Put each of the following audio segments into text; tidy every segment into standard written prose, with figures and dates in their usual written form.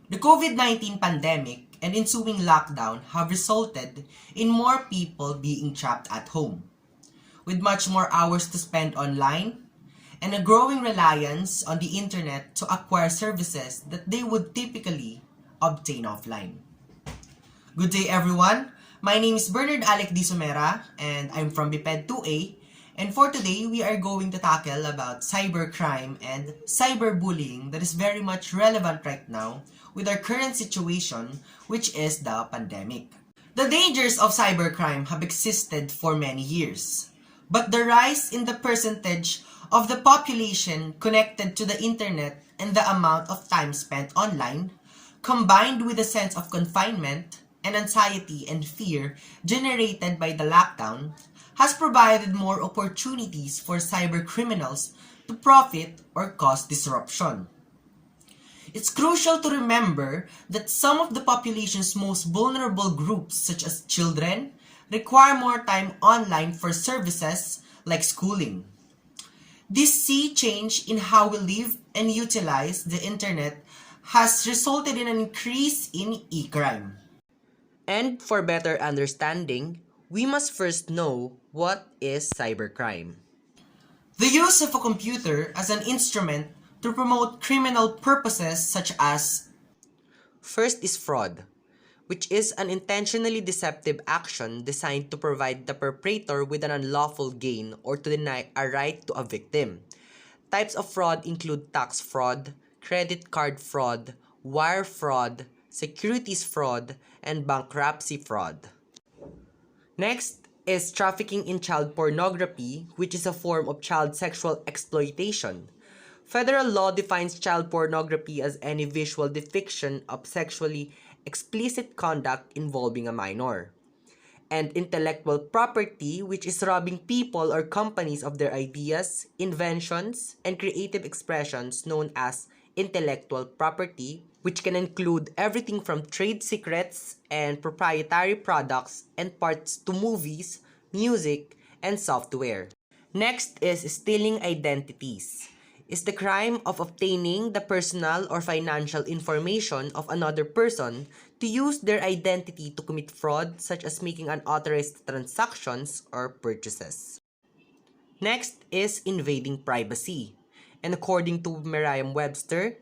The COVID-19 pandemic and ensuing lockdown have resulted in more people being trapped at home, with much more hours to spend online and a growing reliance on the internet to acquire services that they would typically obtain offline. Good day everyone. My name is Bernard Alec Di Sumera and I'm from BPED 2A, and for today we are going to tackle about cybercrime and cyberbullying that is very much relevant right now with our current situation, which is the pandemic. The dangers of cybercrime have existed for many years, but the rise in the percentage of the population connected to the internet and the amount of time spent online, combined with a sense of confinement and anxiety and fear generated by the lockdown, has provided more opportunities for cybercriminals to profit or cause disruption. It's crucial to remember that some of the population's most vulnerable groups, such as children, require more time online for services like schooling. This sea change in how we live and utilize the internet has resulted in an increase in e-crime. And for better understanding, we must first know what is cybercrime. The use of a computer as an instrument to promote criminal purposes such as First is fraud, which is an intentionally deceptive action designed to provide the perpetrator with an unlawful gain or to deny a right to a victim. Types of fraud include tax fraud, credit card fraud, wire fraud, securities fraud, and bankruptcy fraud. Next is trafficking in child pornography, which is a form of child sexual exploitation. Federal law defines child pornography as any visual depiction of sexually explicit conduct involving a minor. And intellectual property, which is robbing people or companies of their ideas, inventions, and creative expressions, known as intellectual property, which can include everything from trade secrets and proprietary products and parts to movies, music, and software. Next is stealing identities. Is the crime of obtaining the personal or financial information of another person to use their identity to commit fraud, such as making unauthorized transactions or purchases. Next is invading privacy. And according to Merriam-Webster,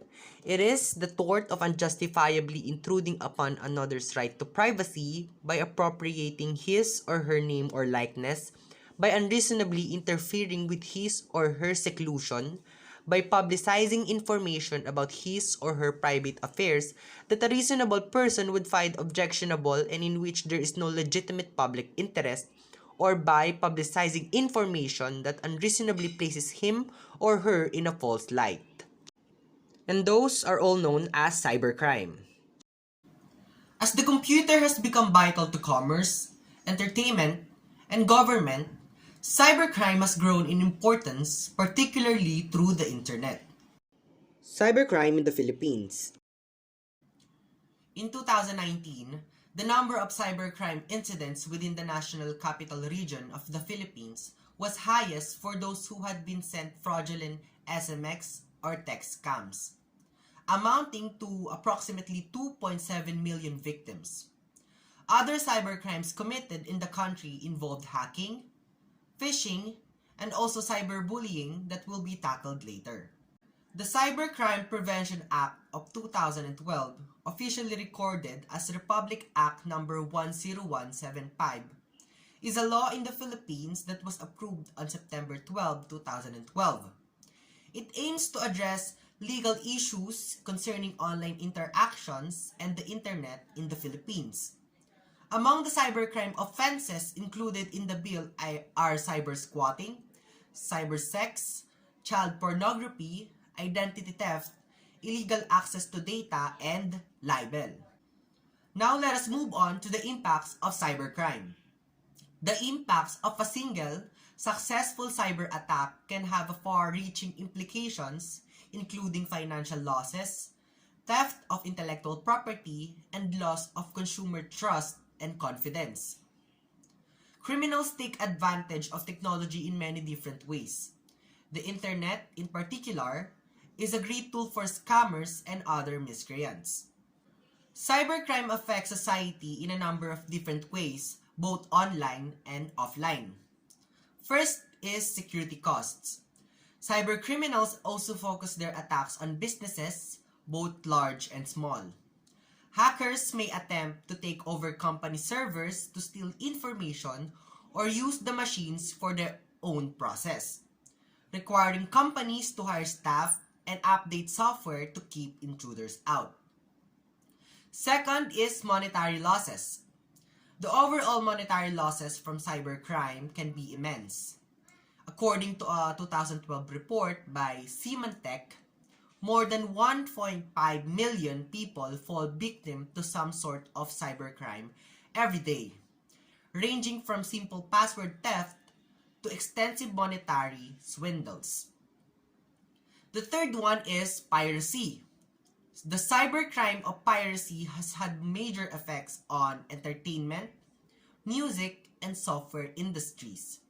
it is the tort of unjustifiably intruding upon another's right to privacy by appropriating his or her name or likeness, by unreasonably interfering with his or her seclusion, by publicizing information about his or her private affairs that a reasonable person would find objectionable and in which there is no legitimate public interest, or by publicizing information that unreasonably places him or her in a false light. And those are all known as cybercrime. as the computer has become vital to commerce, entertainment, and government, cybercrime has grown in importance, particularly through the internet. Cybercrime in the Philippines. In 2019, the number of cybercrime incidents within the National Capital Region of the Philippines was highest for those who had been sent fraudulent SMX or text scams, amounting to approximately 2.7 million victims. Other cybercrimes committed in the country involved hacking, phishing, and also cyberbullying that will be tackled later. The Cybercrime Prevention Act of 2012, officially recorded as Republic Act No. 10175, is a law in the Philippines that was approved on September 12, 2012. It aims to address legal issues concerning online interactions and the internet in the Philippines. Among the cybercrime offenses included in the bill are cybersquatting, cybersex, child pornography, identity theft, illegal access to data, and libel. Now let us move on to the impacts of cybercrime. The impacts of a single, successful cyber attack can have far-reaching implications, including financial losses, theft of intellectual property, and loss of consumer trust and confidence. Criminals take advantage of technology in many different ways. The internet, in particular, is a great tool for scammers and other miscreants. Cybercrime affects society in a number of different ways, both online and offline. First is security costs. Cybercriminals also focus their attacks on businesses, both large and small. Hackers may attempt to take over company servers to steal information or use the machines for their own process, requiring companies to hire staff and update software to keep intruders out. Second is monetary losses. The overall monetary losses from cybercrime can be immense. According to a 2012 report by Symantec, more than 1.5 million people fall victim to some sort of cybercrime every day, ranging from simple password theft to extensive monetary swindles. The third one is piracy. The cybercrime of piracy has had major effects on entertainment, music, and software industries.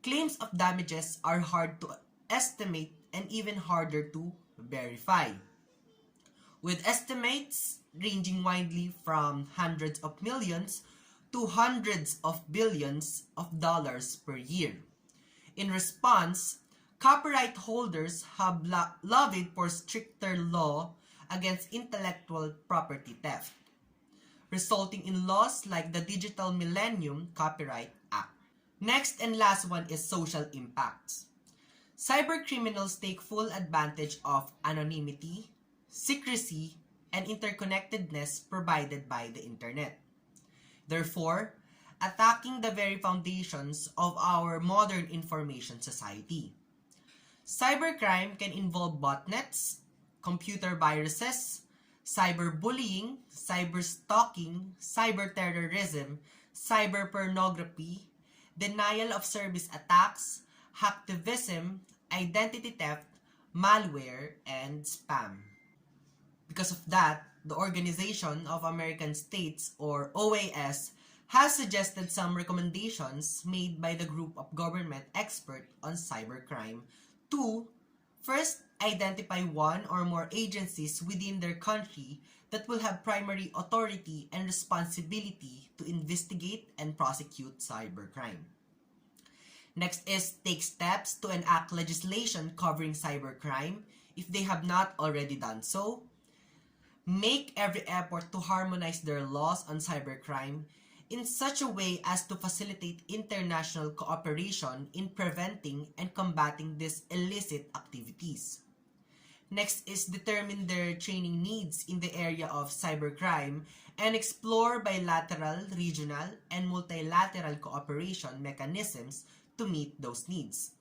Claims of damages are hard to estimate and even harder to verify, with estimates ranging widely from hundreds of millions to hundreds of billions of dollars per year. In response, copyright holders have lobbied for stricter law against intellectual property theft, resulting in laws like the Digital Millennium Copyright Act. Next and last one is social impacts. Cybercriminals take full advantage of anonymity, secrecy, and interconnectedness provided by the internet. Therefore, attacking the very foundations of our modern information society. Cybercrime can involve botnets, computer viruses, cyberbullying, cyberstalking, cyberterrorism, cyberpornography, denial of service attacks, hacktivism, identity theft, malware, and spam. Because of that, the Organization of American States, or OAS, has suggested some recommendations made by the group of government experts on cybercrime to first identify one or more agencies within their country that will have primary authority and responsibility to investigate and prosecute cybercrime. Next is take steps to enact legislation covering cybercrime if they have not already done so. Make every effort to harmonize their laws on cybercrime in such a way as to facilitate international cooperation in preventing and combating these illicit activities. Next is determine their training needs in the area of cybercrime and explore bilateral, regional, and multilateral cooperation mechanisms to meet those needs.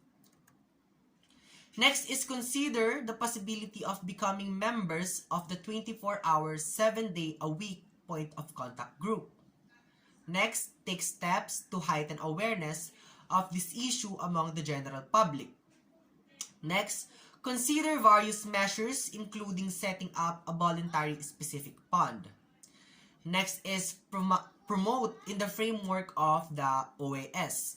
Next is consider the possibility of becoming members of the 24-hour, 7-day-a-week point of contact group. Next, take steps to heighten awareness of this issue among the general public. Next, consider various measures including setting up a voluntary specific fund. Next is promote in the framework of the OAS.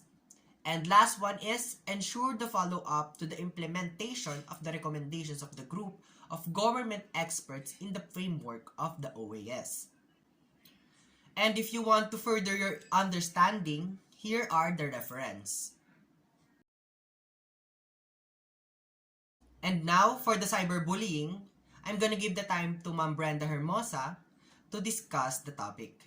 And last one is ensure the follow-up to the implementation of the recommendations of the group of government experts in the framework of the OAS. And if you want to further your understanding, here are the reference. And now, for the cyberbullying, I'm gonna give the time to Ma'am Brenda Hermosa to discuss the topic.